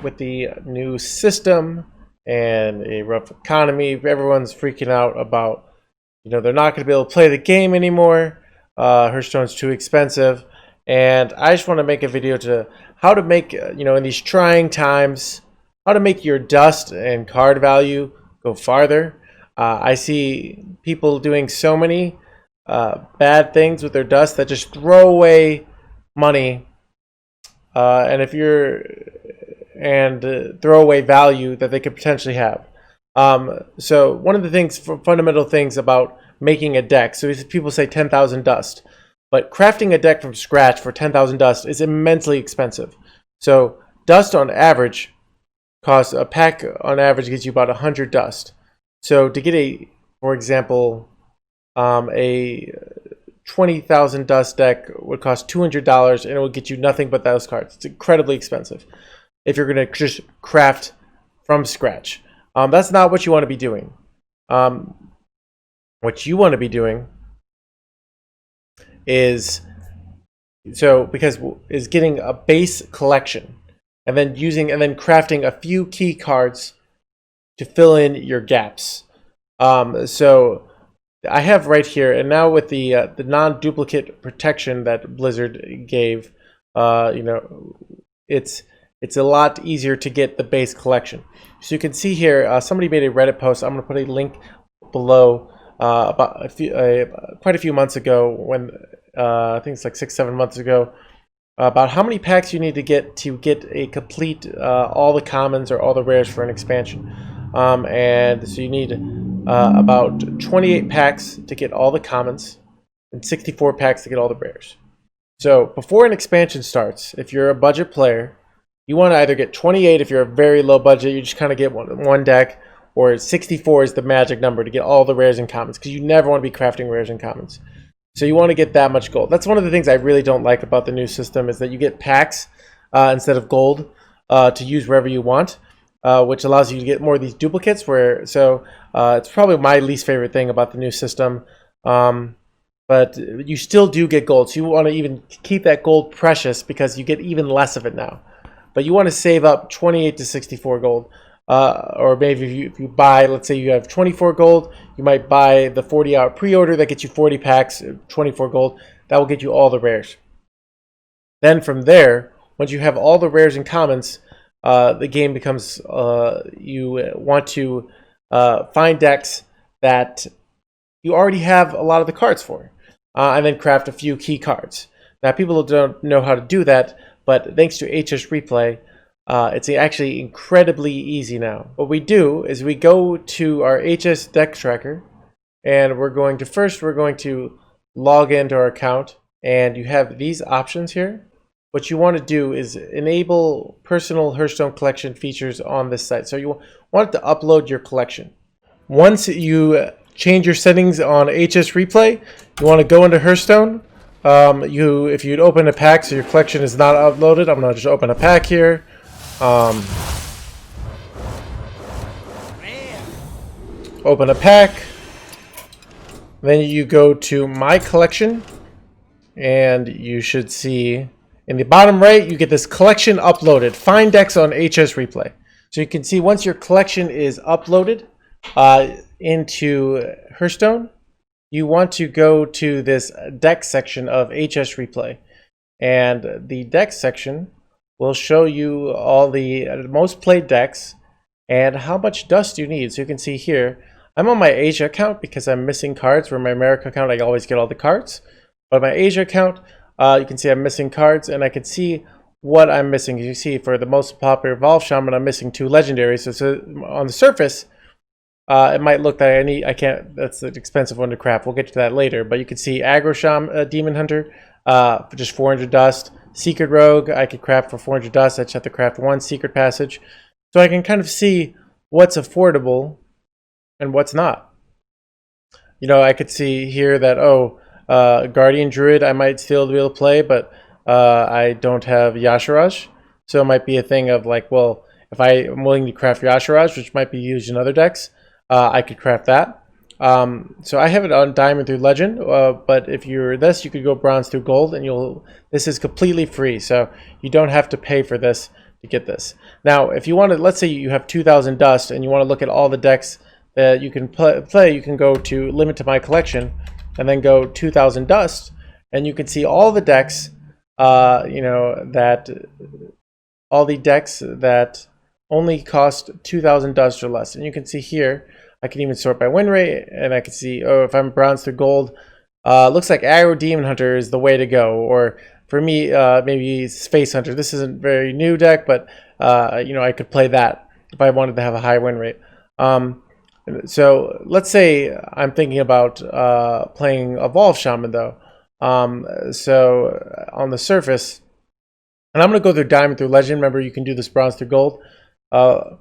with the new system and a rough economy. Everyone's freaking out about, they're not going to be able to play the game anymore. Hearthstone's too expensive. And I just want to make a video to how to make, in these trying times, how to make your dust and card value go farther. I see people doing so many bad things with their dust that just throw away money, and throw away value that they could potentially have. So one of the things, fundamental things about making a deck, so people say 10,000 dust, but crafting a deck from scratch for 10,000 dust is immensely expensive. So dust on average costs, a pack on average gives you about 100 dust. So to get for example, a 20,000 dust deck would cost $200, and it will get you nothing but those cards. It's incredibly expensive if you're going to just craft from scratch. That's not what you want to be doing. What you want to be doing is getting a base collection, and then crafting a few key cards to fill in your gaps. So I have right here, and now with the non-duplicate protection that Blizzard gave, it's a lot easier to get the base collection. So you can see here, somebody made a Reddit post. I'm going to put a link below about quite a few months ago, when I think it's like 6-7 months ago, about how many packs you need to get a complete all the commons or all the rares for an expansion. And so you need about 28 packs to get all the commons and 64 packs to get all the rares. So before an expansion starts, if you're a budget player, you want to either get 28 if you're a very low budget, you just kind of get one deck, or 64 is the magic number to get all the rares and commons, because you never want to be crafting rares and commons. So you want to get that much gold. That's one of the things I really don't like about the new system, is that you get packs instead of gold to use wherever you want. Which allows you to get more of these duplicates. It's probably my least favorite thing about the new system. But you still do get gold, so you want to even keep that gold precious, because you get even less of it now. But you want to save up 28 to 64 gold. Or maybe if you buy, let's say you have 24 gold, you might buy the 40-hour pre-order that gets you 40 packs, 24 gold. That will get you all the rares. Then from there, once you have all the rares and commons, the game becomes, you want to find decks that you already have a lot of the cards for, and then craft a few key cards. Now, people don't know how to do that, but thanks to HSreplay, it's actually incredibly easy now. What we do is we go to our HS deck tracker, and we're going to log into our account, and you have these options here. What you want to do is enable personal Hearthstone collection features on this site. So you want to upload your collection. Once you change your settings on HSreplay, you want to go into Hearthstone. If you'd open a pack, so your collection is not uploaded, I'm going to just open a pack here. Open a pack. Then you go to My Collection, and you should see in the bottom right, you get this collection uploaded. Find decks on HSreplay. So you can see once your collection is uploaded into Hearthstone, you want to go to this deck section of HSreplay. And the deck section will show you all the most played decks and how much dust you need. So you can see here, I'm on my Asia account because I'm missing cards. Where my America account, I always get all the cards. But my Asia account, you can see I'm missing cards, and I can see what I'm missing. You see, for the most popular Evolve Shaman, I'm missing 2 legendaries. So on the surface, it might look like I can't. That's an expensive one to craft. We'll get to that later. But you can see Aggro Shaman, Demon Hunter, for just 400 dust. Secret Rogue, I could craft for 400 dust. I just have to craft 1 secret passage, so I can kind of see what's affordable and what's not. I could see here that Guardian Druid I might still be able to play, but I don't have Yasharaj. So it might be a thing of like, well, if I am willing to craft Yasharaj, which might be used in other decks, I could craft that. So I have it on Diamond through Legend, but if you're this, you could go Bronze through Gold, and this is completely free, so you don't have to pay for this to get this. Now, if you want to, let's say you have 2,000 dust and you want to look at all the decks that you can play, you can go to limit to my collection and then go 2,000 dust, and you can see all the decks, you know, that all the decks that only cost 2,000 dust or less. And you can see here, I can even sort by win rate, and I can see, oh, if I'm bronze through gold, looks like Aggro Demon Hunter is the way to go. Or for me, maybe Space Hunter. This isn't a very new deck, but you know, I could play that if I wanted to have a high win rate. So let's say I'm thinking about playing Evolve Shaman though. So on the surface, and I'm going to go through Diamond through Legend. Remember, you can do this Bronze through Gold. So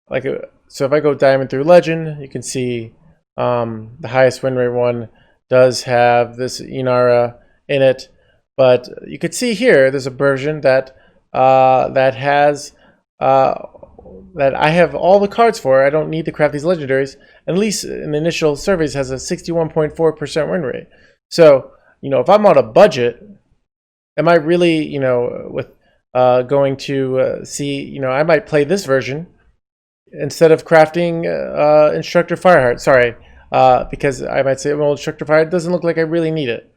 if I go Diamond through Legend, you can see the highest win rate one does have this Inara in it. But you could see here, there's a version that that has that I have all the cards for. I don't need to craft these legendaries. At least in the initial surveys, has a 61.4% win rate. So, you know, if I'm on a budget, am I really, you know, with going to see, you know, I might play this version instead of crafting Instructor Fireheart. Sorry, because I might say, well, Instructor Fireheart doesn't look like I really need it.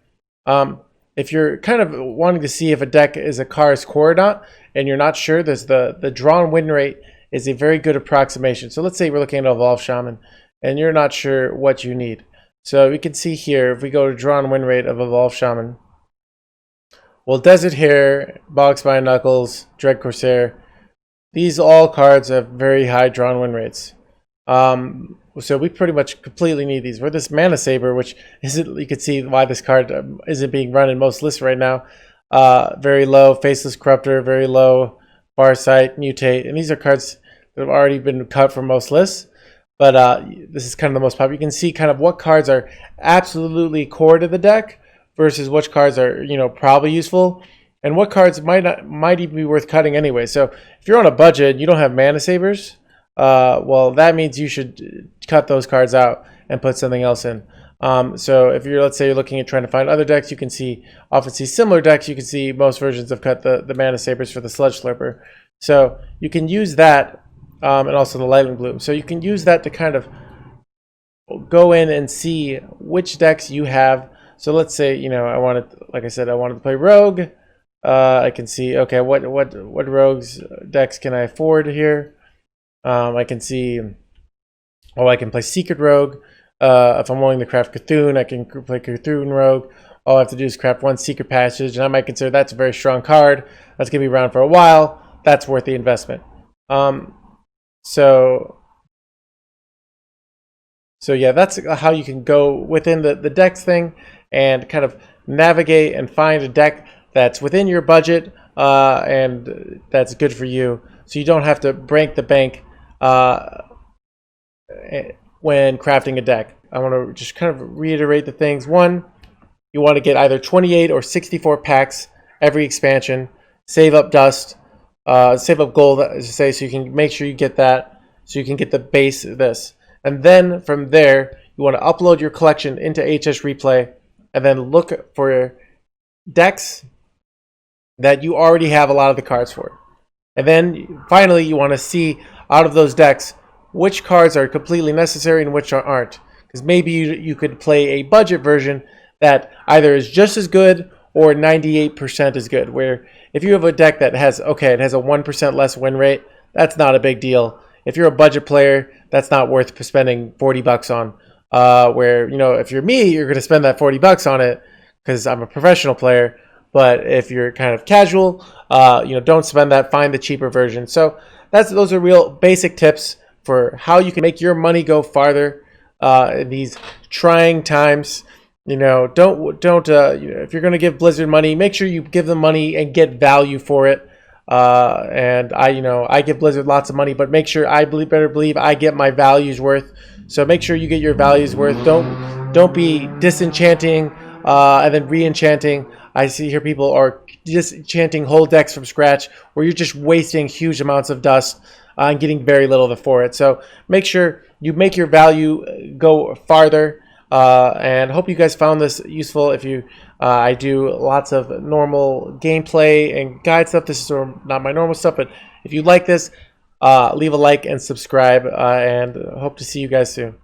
If you're kind of wanting to see if a deck is a Kara's core or not, and you're not sure, there's the drawn win rate is a very good approximation. So let's say we're looking at Evolve Shaman, and you're not sure what you need. So we can see here, if we go to drawn win rate of Evolve Shaman, well, Desert Hare, Bogspine Knuckles, Dread Corsair, these all cards have very high drawn win rates. So we pretty much completely need these. For this Mana Saber, which isn't, you can see why this card isn't being run in most lists right now. Very low, Faceless Corruptor, very low, Farsight, Mutate, and these are cards that have already been cut from most lists. But this is kind of the most popular. You can see kind of what cards are absolutely core to the deck versus which cards are, you know, probably useful, and what cards might even be worth cutting anyway. So if you're on a budget and you don't have Mana Sabers, well, that means you should cut those cards out and put something else in. So if you're, let's say, you're looking at trying to find other decks, you can often see similar decks. You can see most versions have cut the Mana Sabers for the Sludge Slurper. So you can use that, and also the Lightning Bloom. So you can use that to kind of go in and see which decks you have. So let's say, you know, I wanted, like I said, I wanted to play Rogue. I can see, okay, what Rogues decks can I afford here? I can see, oh, I can play Secret Rogue. If I'm willing to craft Cthulhu, I can play Cthulhu Rogue. All I have to do is craft one Secret Passage, and I might consider that's a very strong card. That's going to be around for a while. That's worth the investment. So yeah, that's how you can go within the decks thing and kind of navigate and find a deck that's within your budget and that's good for you, so you don't have to break the bank when crafting a deck. I want to just kind of reiterate the things. One, you want to get either 28 or 64 packs every expansion. Save up dust, save up gold, as I say, so you can make sure you get that, so you can get the base of this. And then from there, you want to upload your collection into HSreplay and then look for decks that you already have a lot of the cards for. And then finally, you want to see out of those decks which cards are completely necessary and which aren't. Because maybe you could play a budget version that either is just as good or 98% as good. Where if you have a deck that has, okay, it has a 1% less win rate, that's not a big deal. If you're a budget player, that's not worth spending $40 on. Where, you know, if you're me, you're going to spend that $40 on it because I'm a professional player. But if you're kind of casual, you know, don't spend that. Find the cheaper version. So those are real basic tips for how you can make your money go farther in these trying times. You know, don't you know, if you're going to give Blizzard money, make sure you give them money and get value for it. And I give Blizzard lots of money, but make sure better believe I get my values worth. So make sure you get your values worth. Don't be disenchanting and then re-enchanting. I see here people are disenchanting whole decks from scratch, where you're just wasting huge amounts of dust and getting very little for it. So make sure you make your value go farther. And hope you guys found this useful. If you, I do lots of normal gameplay and guide stuff. This is not my normal stuff, but If you like this, leave a like and subscribe, and hope to see you guys soon.